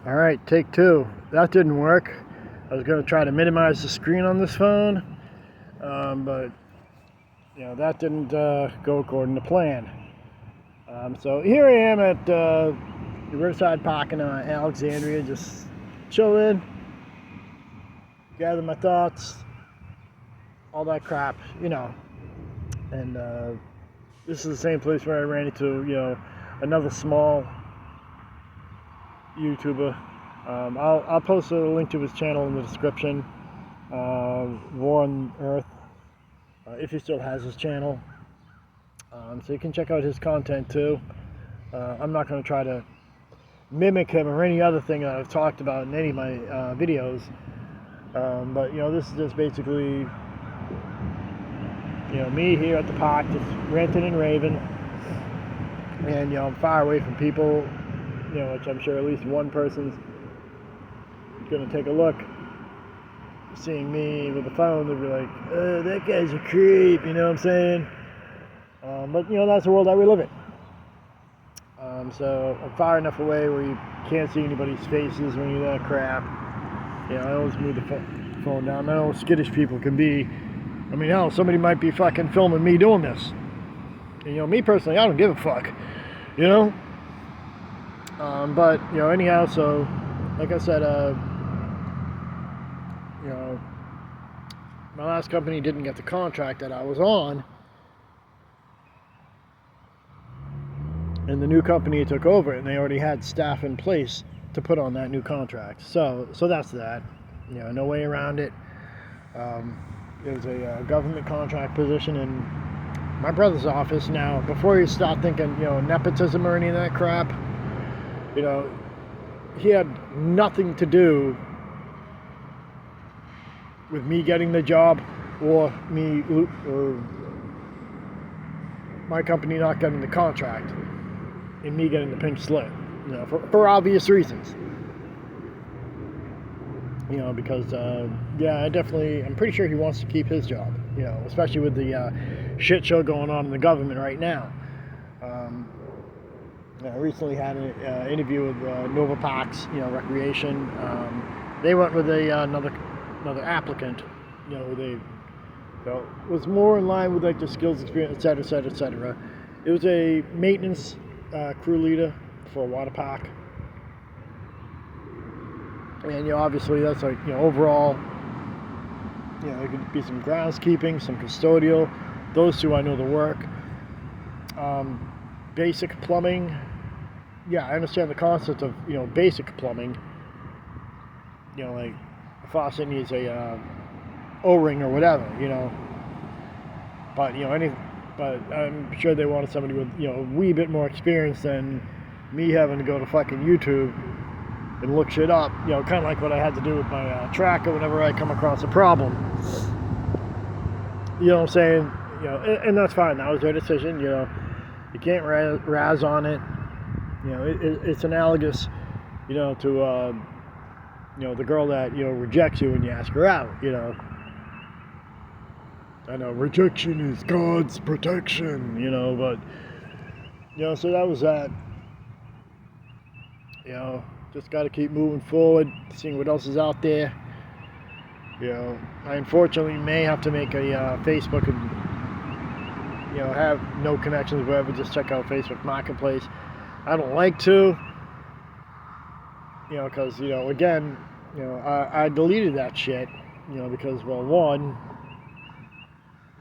Alright, take two. That didn't work. I was going to try to minimize the screen on this phone, but that didn't go according to plan. So here I am at the Riverside Park in Alexandria, just chilling, gathering my thoughts, all that crap, And this is the same place where I ran into, another small YouTuber. I'll post a link to his channel in the description. War on Earth, if he still has his channel. So you can check out his content too. I'm not going to try to mimic him or any other thing that I've talked about in any of my videos. But this is just basically me here at the park, just ranting and raving. And I'm far away from people, which I'm sure at least one person's gonna take a look, seeing me with the phone. They'll be like, that guy's a creep, you know what I'm saying? But that's the world that we live in. So I'm far enough away where you can't see anybody's faces or any of that crap. I always move the phone down. I know how skittish people can be. I mean, hell, somebody might be fucking filming me doing this. And, me personally, I don't give a fuck. But anyhow, so like I said, my last company didn't get the contract that I was on, and the new company took over, and they already had staff in place to put on that new contract. So that's that. No way around it. It was a government contract position in my brother's office. Now, before you start thinking, nepotism or any of that crap, he had nothing to do with me getting the job or my company not getting the contract and me getting the pink slip, for obvious reasons. Because I'm pretty sure he wants to keep his job, especially with the shit show going on in the government right now. I recently had an interview with Nova Parks, Recreation. They went with another applicant, who was more in line with like the skills, experience, etc., etc., etc. It was a maintenance crew leader for a water park. And obviously that's like overall, there could be some groundskeeping, some custodial. Those two I know the work. Basic plumbing. Yeah, I understand the concept of basic plumbing. Like a faucet needs a O-ring or whatever. But But I'm sure they wanted somebody with a wee bit more experience than me having to go to fucking YouTube and look shit up, kind of like what I had to do with my tracker whenever I come across a problem. You know what I'm saying? And that's fine. That was their decision. You can't razz on it. It's analogous, to the girl that rejects you when you ask her out. I know rejection is God's protection. But so that was that. Just got to keep moving forward, seeing what else is out there. I unfortunately may have to make a Facebook and have no connections, whatever. Just check out Facebook Marketplace. I don't like to, because again, I deleted that shit, because one,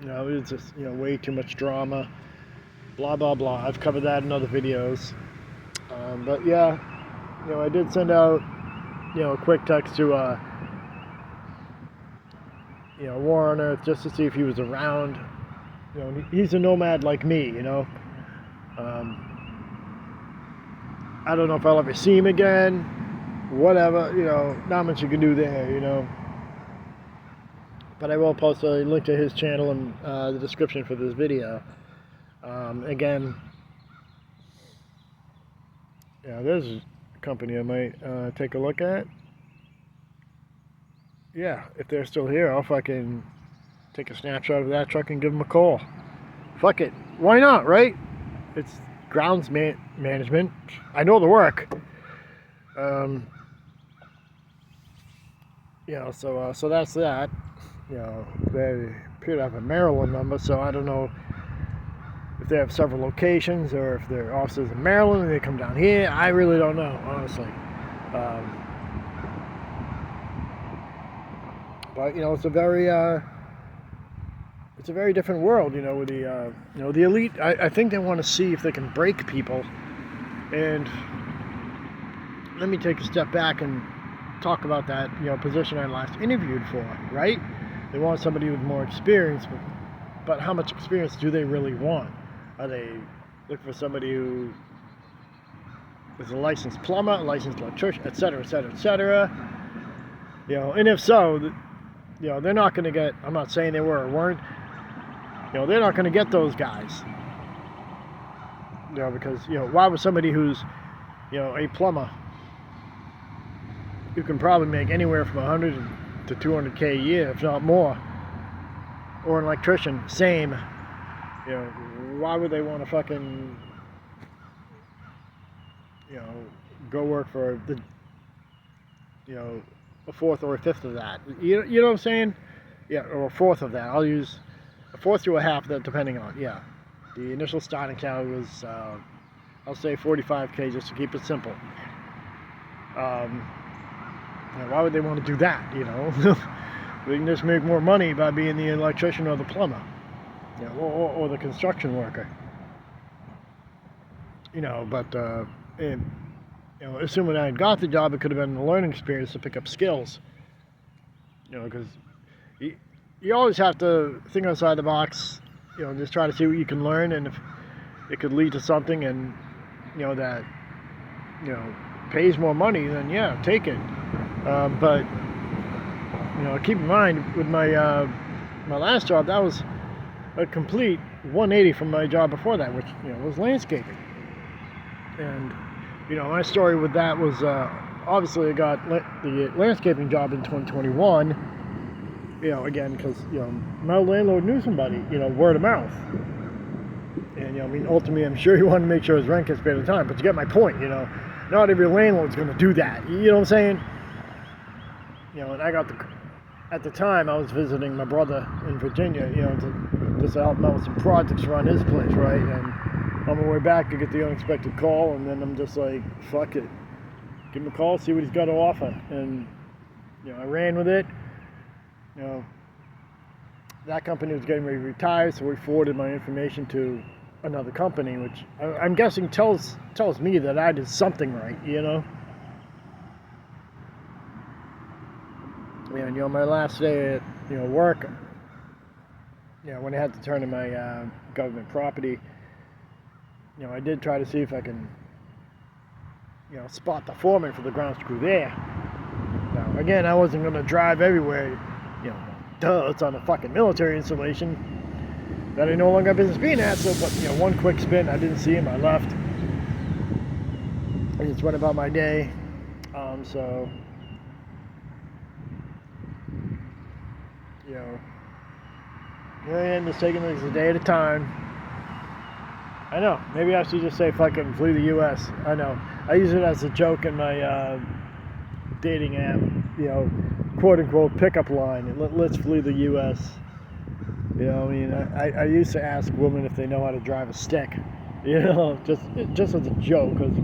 it was just way too much drama, blah blah blah. I've covered that in other videos, but yeah. I did send out, a quick text to, War on Earth just to see if he was around. He's a nomad like me, I don't know if I'll ever see him again, whatever, not much you can do there, But I will post a link to his channel in the description for this video. Again, there's company I might take a look at. Yeah, if they're still here, I'll fucking take a snapshot of that truck and give them a call. Fuck it, why not, right? It's grounds management. I know the work. So that's that. They appear to have a Maryland number, so I don't know if they have several locations or if their offices in Maryland and they come down here. I really don't know, honestly. But it's a very different world, with the elite. I think they want to see if they can break people. And let me take a step back and talk about that, position I last interviewed for, right? They want somebody with more experience, but how much experience do they really want? Are they looking for somebody who is a licensed plumber, a licensed electrician, et cetera, et cetera, et cetera? And if so, they're not going to get, I'm not saying they were or weren't, they're not going to get those guys. Because, why would somebody who's, a plumber, who can probably make anywhere from 100 to 200K a year, if not more, or an electrician, same, why would they want to fucking, go work for the, a fourth or a fifth of that? You know what I'm saying? Yeah, or a fourth of that. I'll use a fourth to a half of that, depending on, The initial starting salary was, I'll say 45K, just to keep it simple. Why would they want to do that, They can just make more money by being the electrician or the plumber, or the construction worker. Assuming I had got the job, it could have been a learning experience to pick up skills. Because you always have to think outside the box, just try to see what you can learn, and if it could lead to something and, that, pays more money, then take it. But keep in mind, with my my last job, that was a complete 180 from my job before that, which, was landscaping. And, my story with that was, obviously I got the landscaping job in 2021, again, because, my landlord knew somebody, word of mouth. And, ultimately, I'm sure he wanted to make sure his rent gets paid at the time, but you get my point, not every landlord's going to do that, you know what I'm saying? And I got at the time, I was visiting my brother in Virginia, just to help him out with some projects around his place, right? And on my way back, I get the unexpected call, and then I'm just like, fuck it. Give him a call, see what he's got to offer. And, I ran with it. That company was getting ready to retire, so we forwarded my information to another company, which I'm guessing tells me that I did something right, And, my last day at, work, when I had to turn in my government property, I did try to see if I can, spot the foreman for the grounds crew there. Now, again, I wasn't going to drive everywhere, it's on a fucking military installation that I no longer have business being at, so, but, one quick spin, I didn't see him, I left. I just went about my day, so... Here I am, just taking things a day at a time. I know, maybe I should just say fucking flee the U.S. I know. I use it as a joke in my dating app, quote-unquote pickup line. Let's flee the U.S. I used to ask women if they know how to drive a stick. Just as a joke, because,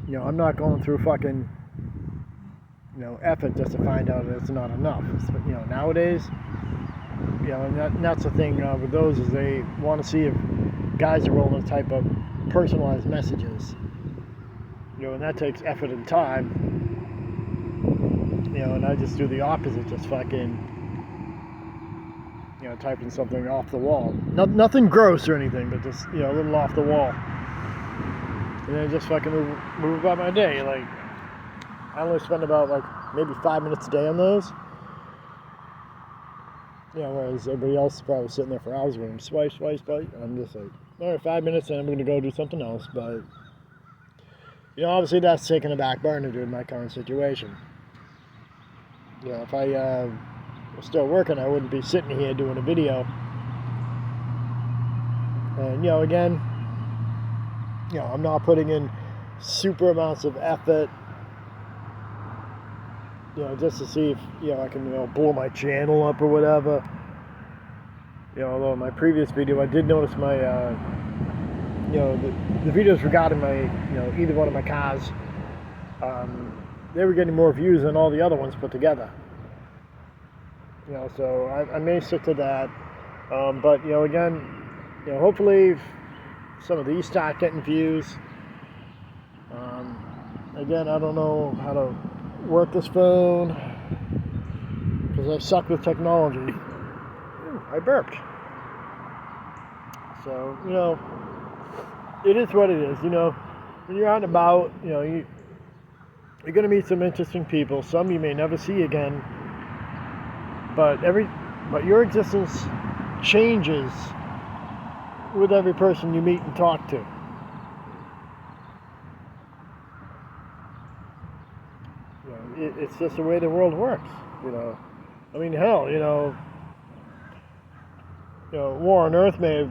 I'm not going through fucking... effort just to find out that it's not enough. Nowadays, and that's the thing with those is they want to see if guys are willing to type up personalized messages. And that takes effort and time. And I just do the opposite, just fucking, typing something off the wall. Nothing gross or anything, but just, a little off the wall. And then just fucking move about my day. Like, I only spend about maybe 5 minutes a day on those. Whereas everybody else is probably sitting there for hours going swipe. I'm just like, all right, 5 minutes and I'm going to go do something else. But, obviously that's taking a back burner during my current situation. If I was still working, I wouldn't be sitting here doing a video. And, again, I'm not putting in super amounts of effort just to see if, I can, blow my channel up or whatever. Although in my previous video, I did notice my, the videos regarding my, either one of my cars, they were getting more views than all the other ones put together. So I may stick to that. But, again, hopefully some of these start getting views. Again, I don't know how to work this phone because I suck with technology. Ooh, I burped. So, it is what it is. When you're out and about, you're going to meet some interesting people. Some you may never see again. But your existence changes with every person you meet and talk to. It's just the way the world works. I mean, hell, Warren Earth may have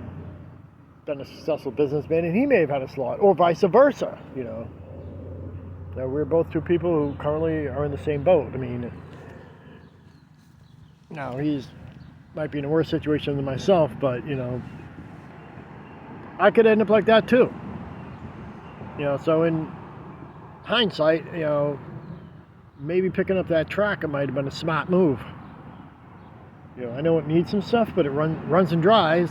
been a successful businessman, and he may have had a slot, or vice versa. We're both two people who currently are in the same boat. I mean, now he's might be in a worse situation than myself, but I could end up like that too. So in hindsight, maybe picking up that tracker might have been a smart move. I know it needs some stuff, but it runs and dries.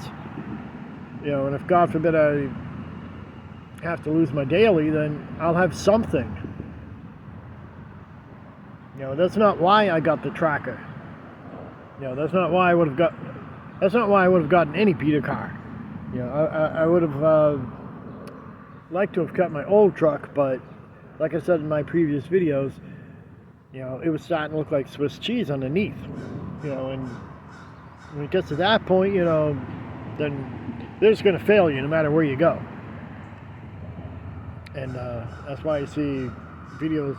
And if God forbid I have to lose my daily, then I'll have something. That's not why I got the tracker. That's not why I would have gotten any beater car. I would have liked to have kept my old truck, but like I said in my previous videos, it was starting to look like Swiss cheese underneath. And when it gets to that point, then they're just going to fail you no matter where you go. And that's why you see video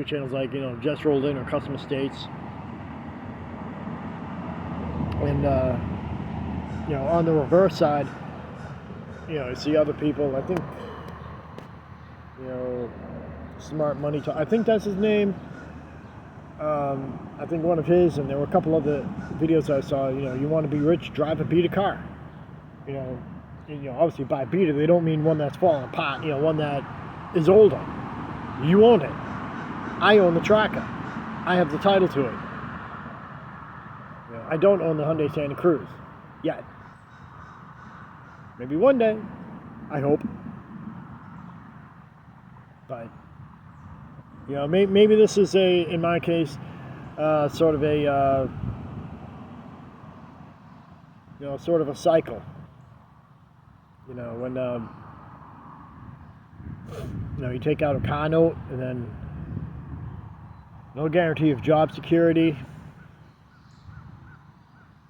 channels like, Just Rolled In or Custom Estates. And, on the reverse side, I see other people, I think, Smart Money Talk, I think that's his name. I think one of his, and there were a couple other videos I saw, you want to be rich, drive a beater car. Obviously by beater, they don't mean one that's falling apart, one that is older. You own it. I own the tracker. I have the title to it. I don't own the Hyundai Santa Cruz yet. Maybe one day, I hope. But maybe this is in my case, sort of a sort of a cycle. When you take out a car note, and then no guarantee of job security.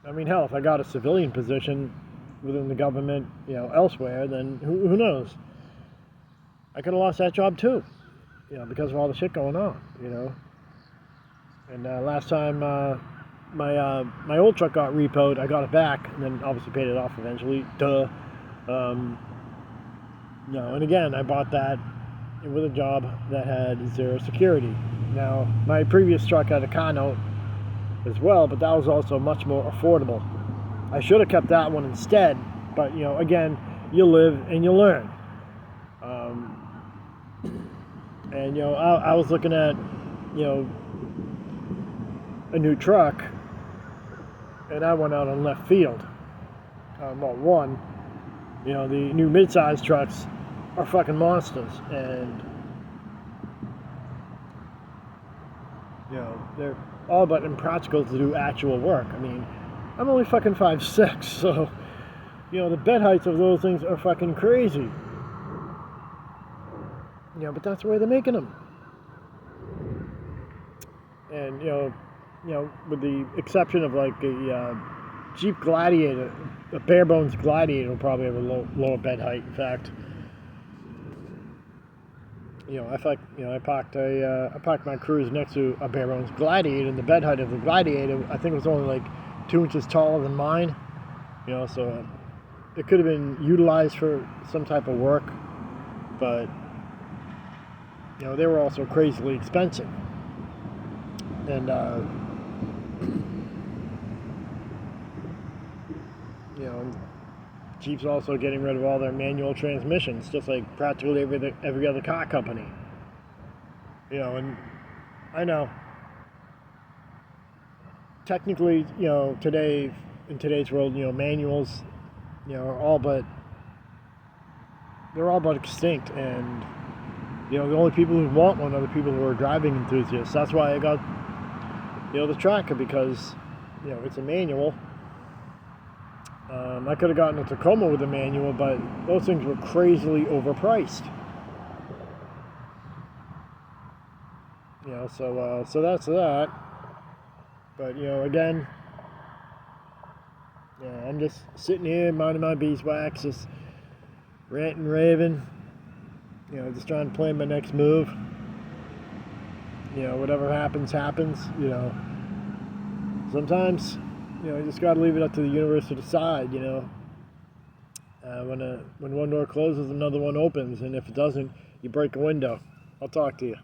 I mean, hell, if I got a civilian position within the government, elsewhere, then who knows? I could have lost that job too, because of all the shit going on, And last time my old truck got repoed, I got it back, and then obviously paid it off eventually. Duh. And again, I bought that with a job that had zero security. Now, my previous truck had a car note as well, but that was also much more affordable. I should have kept that one instead, but again, you live and you learn. And I was looking at a new truck, and I went out on left field. One, the new mid-size trucks are fucking monsters, and they're all but impractical to do actual work. I mean, I'm only fucking 5'6", so the bed heights of those things are fucking crazy. But that's the way they're making them. And with the exception of like a Jeep Gladiator, a bare bones Gladiator will probably have a lower bed height. In fact, I parked my Cruise next to a bare bones Gladiator, and the bed height of the Gladiator, I think, was only like 2 inches taller than mine. So it could have been utilized for some type of work, but they were also crazily expensive. And you know, Jeep's also getting rid of all their manual transmissions, just like practically every other car company. You know, and I know technically, you know, in today's world, you know, manuals, you know, they're all but extinct, and you know, the only people who want one are the people who are driving enthusiasts. That's why I got, you know, the Tracker, because you know it's a manual. I could have gotten a Tacoma with a manual, but those things were crazily overpriced. You know, so that's that. But you know, again, yeah, I'm just sitting here minding my beeswax, just ranting, raving. You know, just trying to plan my next move. You know, whatever happens, happens. You know, sometimes, you know, you just gotta leave it up to the universe to decide. You know, when one door closes, another one opens, and if it doesn't, you break a window. I'll talk to you.